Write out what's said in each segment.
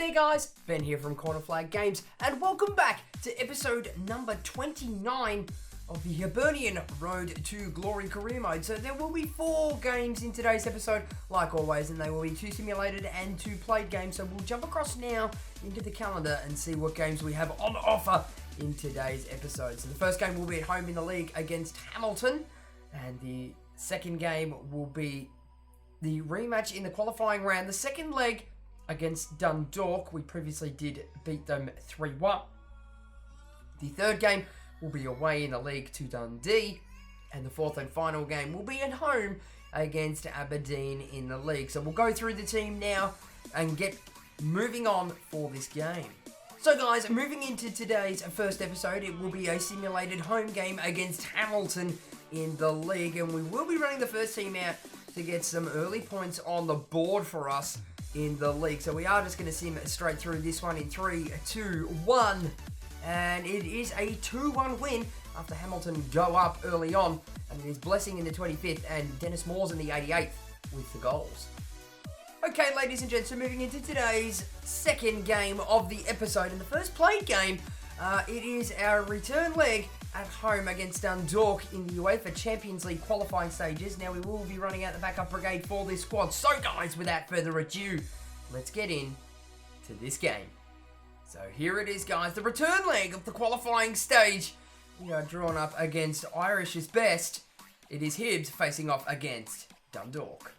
there guys, Ben here from Corner Flag Games, and welcome back to episode number 29 of the Hibernian Road to Glory career mode. So there will be 4 games in today's episode, like always, and they will be 2 simulated and 2 played games. So we'll jump across now into the calendar and see what games we have on offer in today's episode. So the first game will be at home in the league against Hamilton, and the second game will be the rematch in the qualifying round, the second leg against Dundalk. We previously did beat them 3-1. The third game will be away in the league to Dundee, and the fourth and final game will be at home against Aberdeen in the league. So we'll go through the team now and get moving on for this game. So guys, moving into today's first episode, it will be a simulated home game against Hamilton in the league, and we will be running the first team out to get some early points on the board for us in the league. So we are just going to sim straight through this one in 3, 2, 1. And it is a 2-1 win after Hamilton go up early on. And it is Blessing in the 25th and Dennis Moores in the 88th with the goals. Okay, ladies and gents, so moving into today's second game of the episode. In the first played game, it is our return leg at home against Dundalk in the UEFA Champions League qualifying stages. Now we will be running out the backup brigade for this squad. So guys, without further ado, let's get in to this game. So here it is guys, the return leg of the qualifying stage. We are drawn up against Irish's best. It is Hibs facing off against Dundalk.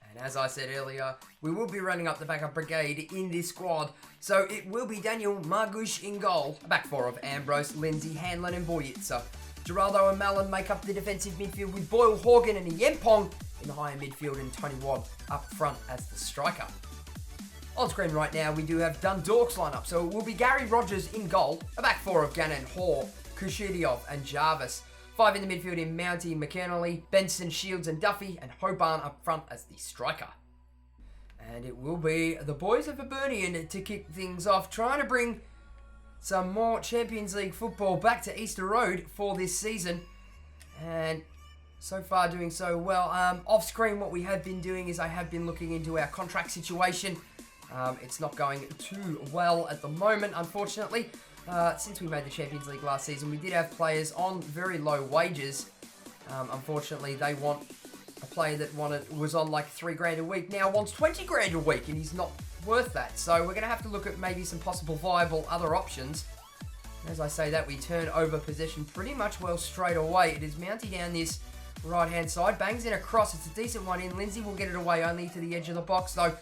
And as I said earlier, we will be running up the backup brigade in this squad. So it will be Daniel Margush in goal. A back four of Ambrose, Lindsay, Hanlon and Boyitsa. Geraldo and Mallon make up the defensive midfield with Boyle, Horgan and Yempong in the higher midfield, and Tony Wadd up front as the striker. On screen right now, we do have Dundalk's lineup. So it will be Gary Rogers in goal. A back four of Gannon, Hall, Kushidiov and Jarvis. 5 in the midfield in Mounty, McKinley, Benson, Shields and Duffy, and Hoban up front as the striker. And it will be the boys of Hibernian to kick things off, trying to bring some more Champions League football back to Easter Road for this season. And so far doing so well. Off screen, what we have been doing is I have been looking into our contract situation. It's not going too well at the moment, unfortunately. Since we made the Champions League last season, we did have players on very low wages. Unfortunately, they want a player that was on like $3,000 a week now wants $20,000 a week, and he's not worth that. So we're going to have to look at maybe some possible viable other options. As I say that, we turn over possession pretty much well straight away. It is Mounty down this right-hand side, bangs in a cross. It's a decent one in. Lindsay will get it away only to the edge of the box though.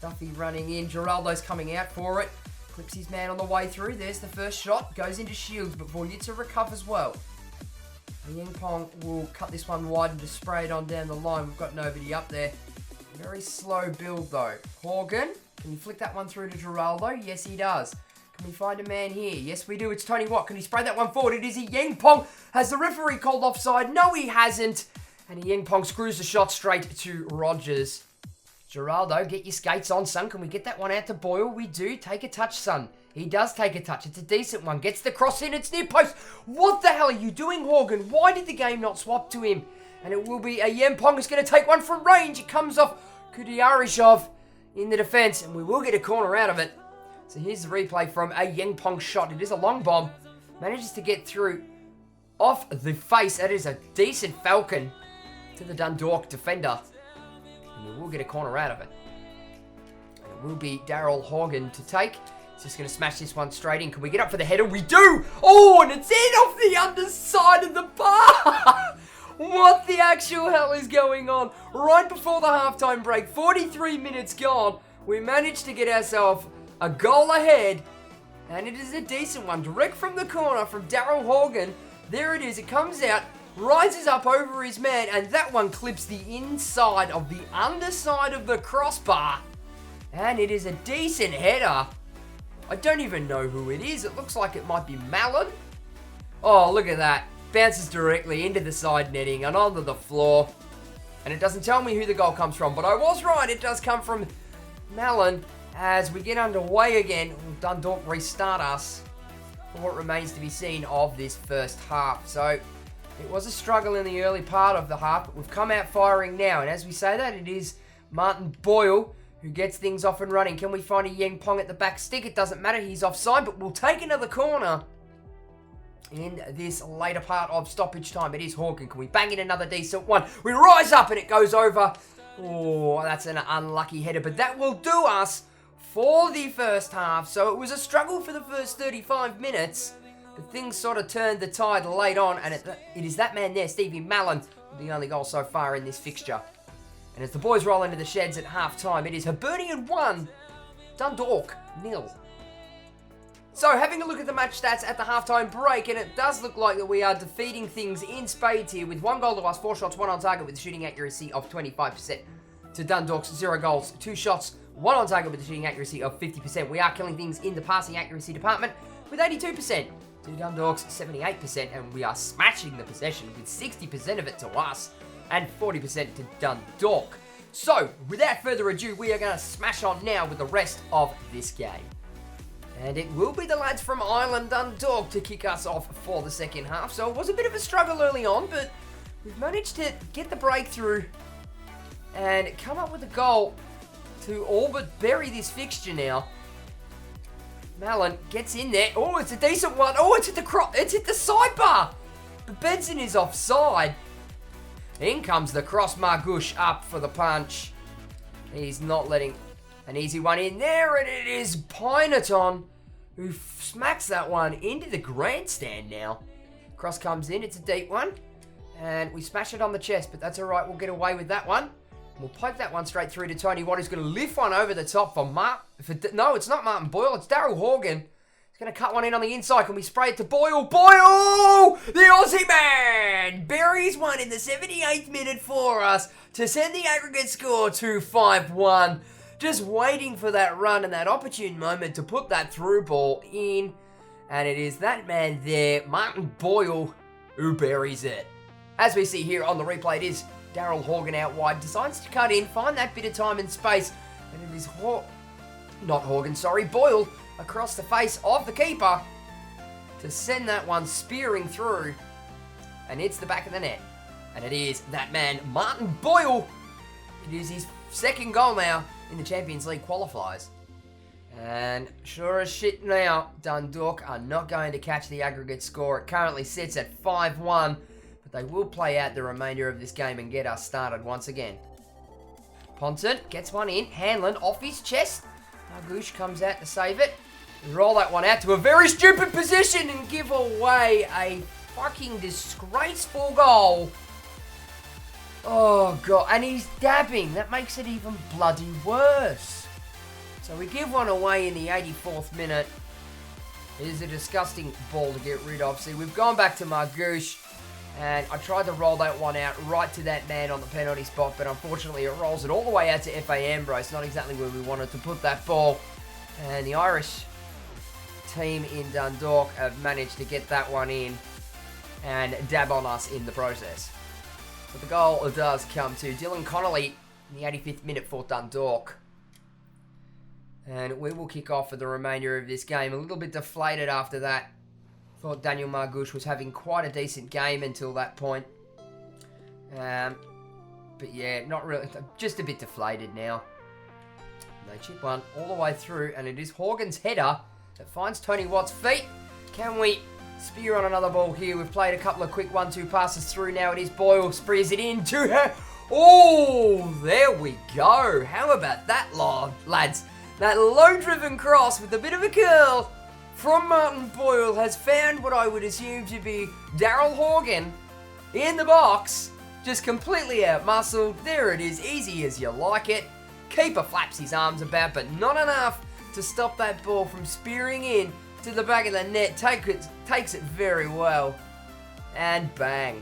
Duffy running in. Geraldo's coming out for it. Clips his man on the way through. There's the first shot. Goes into Shields, but Voyitsa recovers well. Yengpong will cut this one wide and just spray it on down the line. We've got nobody up there. Very slow build though. Horgan, can you flick that one through to Geraldo? Yes, he does. Can we find a man here? Yes, we do. It's Tony Watt. Can he spray that one forward? It is Yengpong. Has the referee called offside? No, he hasn't. And Yengpong screws the shot straight to Rogers. Geraldo, get your skates on, son. Can we get that one out to Boyle? We do. Take a touch, son. He does take a touch. It's a decent one. Gets the cross in. It's near post. What the hell are you doing, Horgan? Why did the game not swap to him? And it will be a Yempong is going to take one from range. It comes off Kudiarishov in the defence, and we will get a corner out of it. So here's the replay from a Yempong shot. It is a long bomb. Manages to get through off the face. That is a decent falcon to the Dundalk defender. And we will get a corner out of it. And it will be Daryl Horgan to take. He's just going to smash this one straight in. Can we get up for the header? We do! Oh, and it's in off the underside of the bar! What the actual hell is going on? Right before the halftime break, 43 minutes gone, we managed to get ourselves a goal ahead. And it is a decent one. Direct from the corner from Daryl Horgan. There it is. It comes out. Rises up over his man, and that one clips the inside of the underside of the crossbar. And it is a decent header. I don't even know who it is. It looks like it might be Mallon. Oh, look at that. Bounces directly into the side netting and onto the floor. And it doesn't tell me who the goal comes from, but I was right. It does come from Mallon. As we get underway again, Dundalk restart us for what remains to be seen of this first half. So it was a struggle in the early part of the half, but we've come out firing now. And as we say that, it is Martin Boyle who gets things off and running. Can we find a Yang Pong at the back stick? It doesn't matter. He's offside, but we'll take another corner in this later part of stoppage time. It is Horgan. Can we bang in another decent one? We rise up and it goes over. Oh, that's an unlucky header, but that will do us for the first half. So it was a struggle for the first 35 minutes, but things sort of turned the tide late on, and it is that man there, Stevie Mallon, the only goal so far in this fixture. And as the boys roll into the sheds at half-time, it is Hibernian 1, Dundalk 0. So, having a look at the match stats at the halftime break, and it does look like that we are defeating things in spades here with 1 goal to us, 4 shots, 1 on target with a shooting accuracy of 25%. To Dundalk's 0 goals, 2 shots, 1 on target with a shooting accuracy of 50%. We are killing things in the passing accuracy department with 82%. To Dundalk's 78%, and we are smashing the possession with 60% of it to us and 40% to Dundalk. So, without further ado, we are going to smash on now with the rest of this game. And it will be the lads from Ireland Dundalk to kick us off for the second half. So it was a bit of a struggle early on, but we've managed to get the breakthrough and come up with a goal to all but bury this fixture now. Mallon gets in there. Oh, it's a decent one. Oh, it's hit the sidebar. But Benson is offside. In comes the cross. Margush up for the punch. He's not letting an easy one in there, and it is Pineton who smacks that one into the grandstand now. Cross comes in. It's a deep one, and we smash it on the chest, but that's all right. We'll get away with that one. We'll poke that one straight through to Tony Watt, who's going to lift one over the top for no, it's not Martin Boyle. It's Daryl Horgan. He's going to cut one in on the inside. Can we spray it to Boyle? Boyle! The Aussie man buries one in the 78th minute for us to send the aggregate score to 5-1. Just waiting for that run and that opportune moment to put that through ball in. And it is that man there, Martin Boyle, who buries it. As we see here on the replay, it is Daryl Horgan out wide, decides to cut in, find that bit of time and space, and it is Boyle across the face of the keeper to send that one spearing through, and it's the back of the net. And it is that man, Martin Boyle. It is his second goal now in the Champions League qualifiers. And sure as shit now, Dundalk are not going to catch the aggregate score. It currently sits at 5-1. They will play out the remainder of this game and get us started once again. Ponton gets one in. Hanlon off his chest. Margush comes out to save it. We roll that one out to a very stupid position and give away a fucking disgraceful goal. Oh, God. And he's dabbing. That makes it even bloody worse. So we give one away in the 84th minute. It is a disgusting ball to get rid of. See, we've gone back to Margush. And I tried to roll that one out right to that man on the penalty spot, but unfortunately it rolls it all the way out to F.A. Ambrose. Not exactly where we wanted to put that ball. And the Irish team in Dundalk have managed to get that one in and dab on us in the process. But the goal does come to Dylan Connolly in the 85th minute for Dundalk. And we will kick off for the remainder of this game. A little bit deflated after that. Thought Daniel Margush was having quite a decent game until that point. But yeah, not really. Just a bit deflated now. They chip one all the way through, and it is Horgan's header that finds Tony Watt's feet. Can we spear on another ball here? We've played a couple of quick 1-2 passes through. Now it is Boyle. Spears it in to her. Oh, there we go. How about that, lads? That low-driven cross with a bit of a curl from Martin Boyle has found what I would assume to be Daryl Horgan in the box. Just completely out-muscled. There it is, easy as you like it. Keeper flaps his arms about, but not enough to stop that ball from spearing in to the back of the net. Takes it very well. And bang.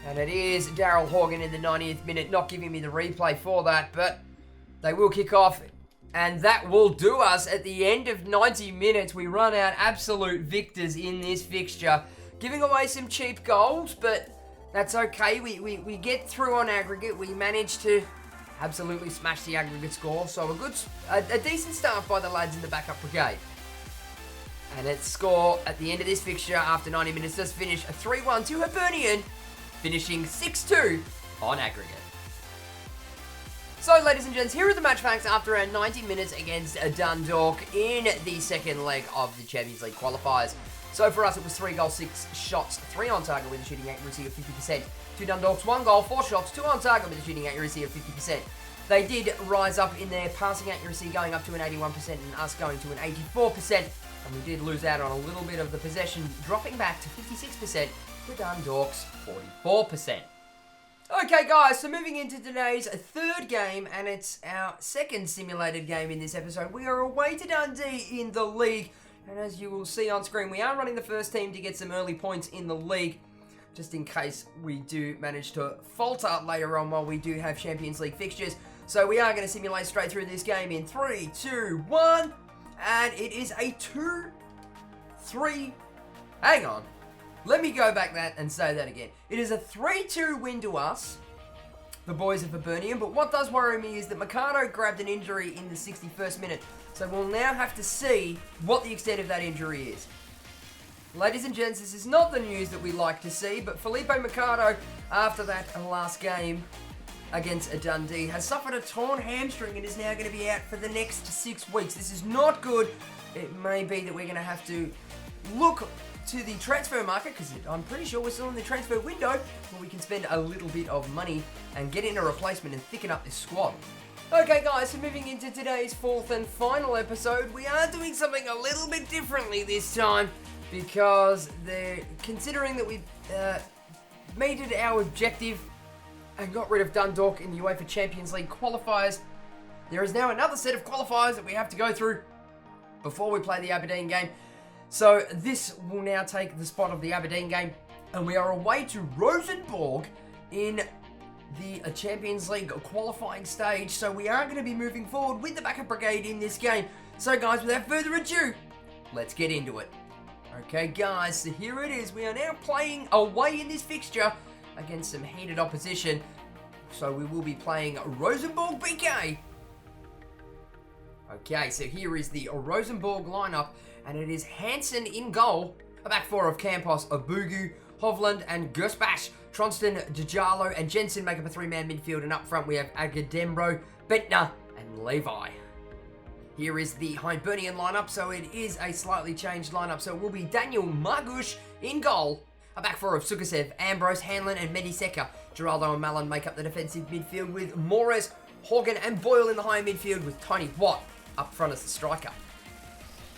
And it is Daryl Horgan in the 90th minute, not giving me the replay for that, but they will kick off. And that will do us at the end of 90 minutes. We run out absolute victors in this fixture. Giving away some cheap goals, but that's okay. We get through on aggregate. We manage to absolutely smash the aggregate score. So a decent start by the lads in the backup brigade. And its score at the end of this fixture after 90 minutes does finish a 3-1 to Hibernian, finishing 6-2 on aggregate. So, ladies and gents, here are the match facts after around 90 minutes against Dundalk in the second leg of the Champions League qualifiers. So for us, it was 3 goals, 6 shots, 3 on target with a shooting accuracy of 50%. To Dundalk's 1 goal, 4 shots, 2 on target with a shooting accuracy of 50%. They did rise up in their passing accuracy, going up to an 81% and us going to an 84%. And we did lose out on a little bit of the possession, dropping back to 56% to Dundalk's 44%. Okay guys, so moving into today's third game, and it's our second simulated game in this episode. We are away to Dundee in the league, and as you will see on screen, we are running the first team to get some early points in the league, just in case we do manage to falter later on while we do have Champions League fixtures. So we are going to simulate straight through this game in 3, 2, 1, and it is a 2-3, hang on. Let me go back that and say that again. It is a 3-2 win to us, the boys of Hibernian, but what does worry me is that Mercado grabbed an injury in the 61st minute, so we'll now have to see what the extent of that injury is. Ladies and gents, this is not the news that we like to see, but Felipe Mercado, after that last game against Dundee, has suffered a torn hamstring and is now going to be out for the next 6 weeks. This is not good. It may be that we're going to have to look to the transfer market, because I'm pretty sure we're still in the transfer window, where we can spend a little bit of money and get in a replacement and thicken up this squad. Okay guys, so moving into today's fourth and final episode, we are doing something a little bit differently this time, because they're considering that we've meted our objective and got rid of Dundalk in the UEFA Champions League qualifiers. There is now another set of qualifiers that we have to go through before we play the Aberdeen game. So this will now take the spot of the Aberdeen game, and we are away to Rosenborg in the Champions League qualifying stage. So we are going to be moving forward with the backup brigade in this game. So guys, without further ado, let's get into it. Okay guys, so here it is. We are now playing away in this fixture against some heated opposition. So we will be playing Rosenborg BK. Okay, so here is the Rosenborg lineup, and it is Hansen in goal, a back four of Campos, Obugu, Hovland and Gersbach. Tronston, Djalo and Jensen make up a 3-man midfield, and up front we have Agadembro, Bentner and Levi. Here is the Hibernian lineup, so it is a slightly changed lineup. So it will be Daniel Margush in goal, a back four of Sukasev, Ambrose, Hanlon and Mediseka. Geraldo and Mallon make up the defensive midfield, with Morez, Horgan and Boyle in the high midfield, with Tony Watt up front as the striker.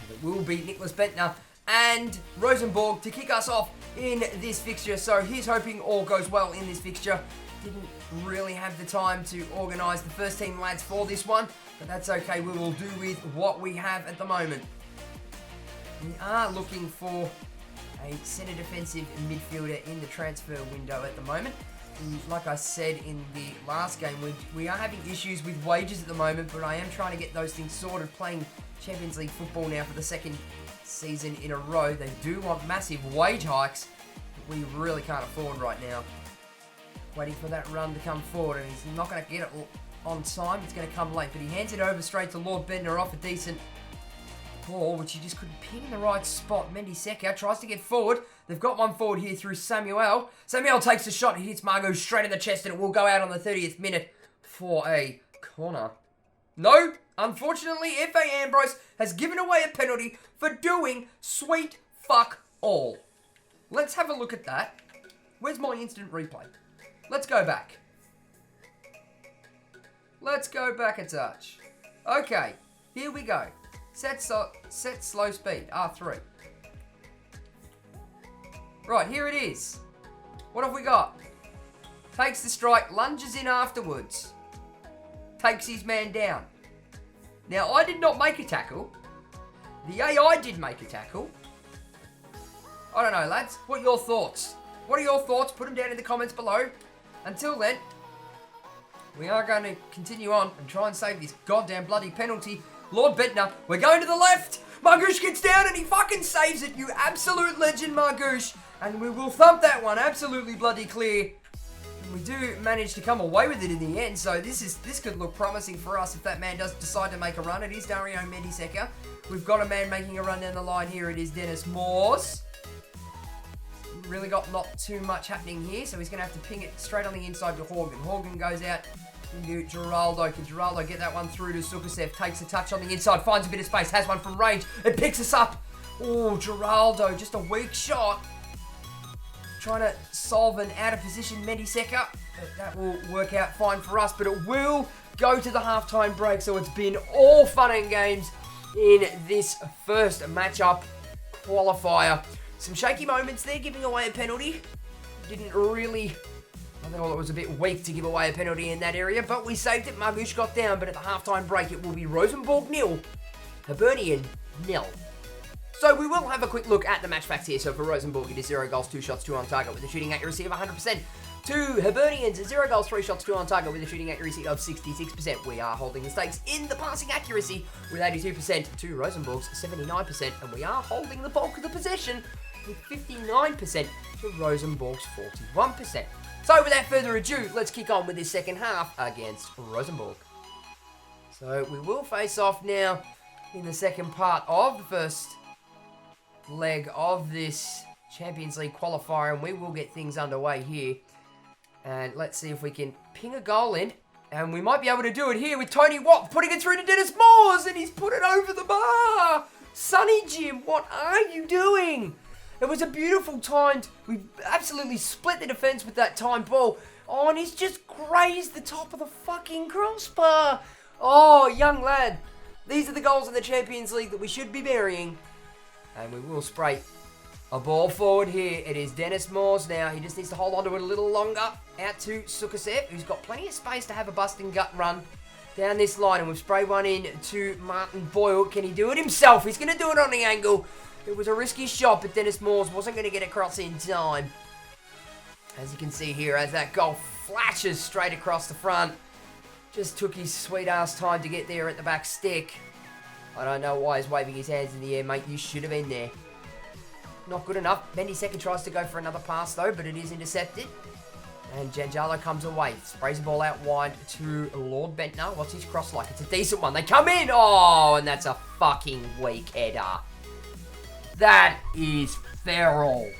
It will be Nicholas Bentner and Rosenborg to kick us off in this fixture. So he's hoping all goes well in this fixture. Didn't really have the time to organise the first team lads for this one, but that's okay. We will do with what we have at the moment. We are looking for a centre defensive midfielder in the transfer window at the moment. And like I said in the last game, we are having issues with wages at the moment, but I am trying to get those things sorted, playing Champions League football now for the second season in a row. They do want massive wage hikes, but we really can't afford right now. Waiting for that run to come forward, and he's not going to get it on time. It's going to come late, but he hands it over straight to Lord Bentner off a decent ball, which he just couldn't pin in the right spot. Mediseka tries to get forward. They've got one forward here through Samuel. Samuel takes a shot. He hits Margot straight in the chest, and it will go out on the 30th minute for a corner. No, unfortunately, F.A. Ambrose has given away a penalty for doing sweet fuck all. Let's have a look at that. Where's my instant replay? Let's go back. Let's go back a touch. Okay, here we go. Set slow speed, R3. Right, here it is. What have we got? Takes the strike, lunges in afterwards. Takes his man down. Now, I did not make a tackle. The AI did make a tackle. I don't know, lads. What are your thoughts? What are your thoughts? Put them down in the comments below. Until then, we are going to continue on and try and save this goddamn bloody penalty. Lord Bentner, we're going to the left. Margush gets down and he fucking saves it. You absolute legend, Margush. And we will thump that one absolutely bloody clear. And we do manage to come away with it in the end. So this could look promising for us if that man does decide to make a run. It is Dario Mediseka. We've got a man making a run down the line here. It is Dennis Moores. Really got not too much happening here, so he's going to have to ping it straight on the inside to Horgan. Horgan goes out Into Geraldo. Can Geraldo get that one through to Sukasev? Takes a touch on the inside, finds a bit of space, has one from range. It picks us up. Oh, Geraldo, just a weak shot. Trying to solve an out-of-position Mediseka. That will work out fine for us, but it will go to the halftime break, so it's been all fun and games in this first matchup qualifier. Some shaky moments there, giving away a penalty. Didn't really... I thought it was a bit weak to give away a penalty in that area, but we saved it. Margush got down, but at the halftime break, it will be Rosenborg 0, Hibernian 0. So we will have a quick look at the match facts here. So for Rosenborg, it is 0 goals, 2 shots, 2 on target with a shooting accuracy of 100%. To Hibernians, 0 goals, 3 shots, 2 on target with a shooting accuracy of 66%. We are holding the stakes in the passing accuracy with 82% to Rosenborg's 79%. And we are holding the bulk of the possession with 59% to Rosenborg's 41%. So without further ado, let's kick on with this second half against Rosenborg. So we will face off now in the second part of the first leg of this Champions League qualifier, and we will get things underway here. And let's see if we can ping a goal in, and we might be able to do it here with Tony Watt putting it through to Dennis Moores, and he's put it over the bar. Sonny Jim, what are you doing? It was a beautiful timed. We absolutely split the defense with that timed ball. Oh, and he's just grazed the top of the fucking crossbar. Oh, young lad. These are the goals in the Champions League that we should be burying. And we will spray a ball forward here. It is Dennis Moores now. He just needs to hold on to it a little longer. Out to Sukasev, who's got plenty of space to have a busting gut run down this line. And we've sprayed one in to Martin Boyle. Can he do it himself? He's going to do it on the angle. It was a risky shot, but Dennis Moores wasn't going to get across in time. As you can see here, as that goal flashes straight across the front. Just took his sweet ass time to get there at the back stick. I don't know why he's waving his hands in the air, mate. You should have been there. Not good enough. Mediseka tries to go for another pass, though, but it is intercepted. And Janjalo comes away. Sprays the ball out wide to Lord Bentner. What's his cross like? It's a decent one. They come in. Oh, and that's a fucking weak header. That is feral.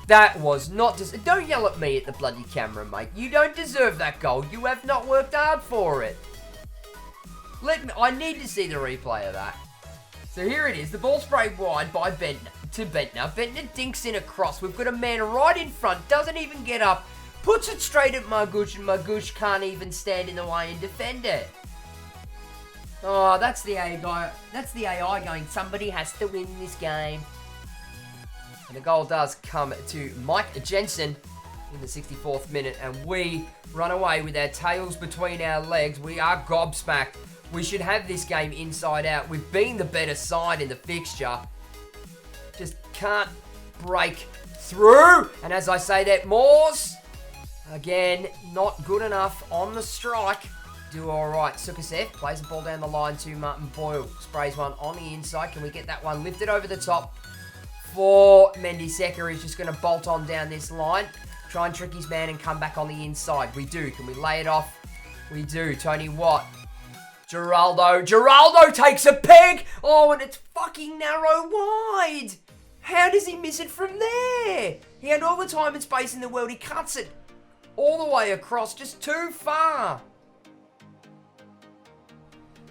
That was not just... Don't yell at me at the bloody camera, mate. You don't deserve that goal. You have not worked hard for it. I need to see the replay of that. So here it is. The ball sprayed wide by Bentner to Bentner. Bentner dinks in across. We've got a man right in front. Doesn't even get up. Puts it straight at Margush, and Margush can't even stand in the way and defend it. Oh, that's the AI guy. That's the AI going, somebody has to win this game. And the goal does come to Mike Jensen in the 64th minute, and we run away with our tails between our legs. We are gobsmacked. We should have this game inside out. We've been the better side in the fixture. Just can't break through. And as I say that, Moores, again, not good enough on the strike. Do all right. Sukasev plays the ball down the line to Martin Boyle. Sprays one on the inside. Can we get that one lifted over the top for Mediseka? He's just going to bolt on down this line. Try and trick his man and come back on the inside. We do. Can we lay it off? We do. Tony Watt. Geraldo takes a peg. Oh, and it's fucking narrow wide. How does he miss it from there? He had all the time and space in the world. He cuts it all the way across, just too far.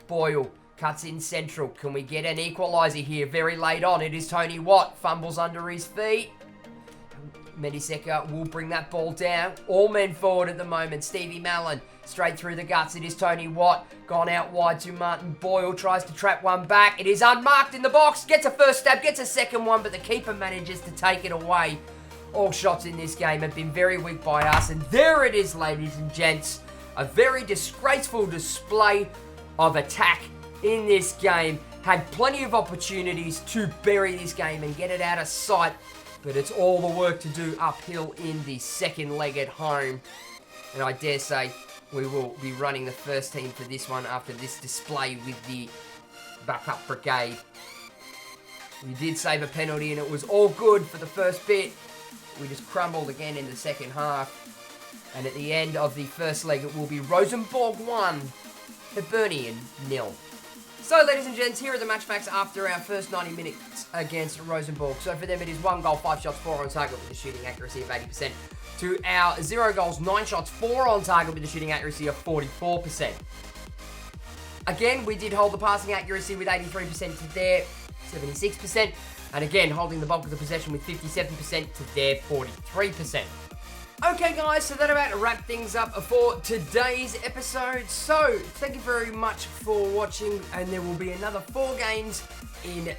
Boyle cuts in central. Can we get an equaliser here? Very late on. It is Tony Watt. Fumbles under his feet. Mediseka will bring that ball down. All men forward at the moment. Stevie Mallon straight through the guts. It is Tony Watt. Gone out wide to Martin Boyle. Tries to trap one back. It is unmarked in the box. Gets a first stab. Gets a second one. But the keeper manages to take it away. All shots in this game have been very weak by us. And there it is, ladies and gents. A very disgraceful display of attack in this game. Had plenty of opportunities to bury this game and get it out of sight. But it's all the work to do uphill in the second leg at home. And I dare say we will be running the first team for this one after this display with the backup brigade. We did save a penalty and it was all good for the first bit. We just crumbled again in the second half. And at the end of the first leg, it will be Rosenborg 1, Hibernian 0. So, ladies and gents, here are the match facts after our first 90 minutes against Rosenborg. So, for them, it is 1 goal, 5 shots, 4 on target with a shooting accuracy of 80%. To our 0 goals, 9 shots, 4 on target with a shooting accuracy of 44%. Again, we did hold the passing accuracy with 83% to their 76%. And again, holding the bulk of the possession with 57% to their 43%. Okay guys, so that about wrap things up for today's episode. So, thank you very much for watching, and there will be another 4 games in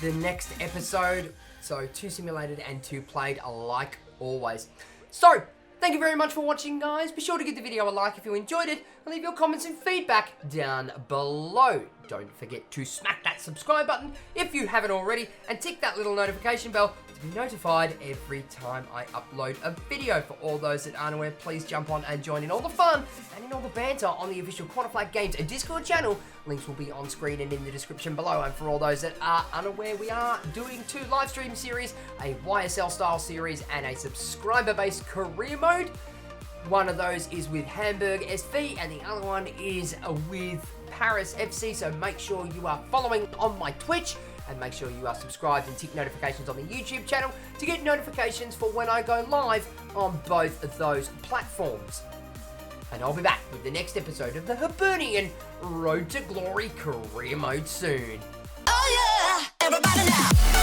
the next episode. So, 2 simulated and 2 played, like always. So, thank you very much for watching, guys. Be sure to give the video a like if you enjoyed it, and leave your comments and feedback down below. Don't forget to smack that subscribe button if you haven't already, and tick that little notification bell to be notified every time I upload a video. For all those that aren't aware, please jump on and join in all the fun and in all the banter on the official Corner Flag Games Discord channel. Links will be on screen and in the description below. And for all those that are unaware, we are doing 2 live stream series, a YSL style series and a subscriber-based career mode. One of those is with Hamburg SV and the other one is with Paris FC. So make sure you are following on my Twitch, and make sure you are subscribed and tick notifications on the YouTube channel to get notifications for when I go live on both of those platforms. And I'll be back with the next episode of the Hibernian Road to Glory career mode soon. Oh yeah, everybody now.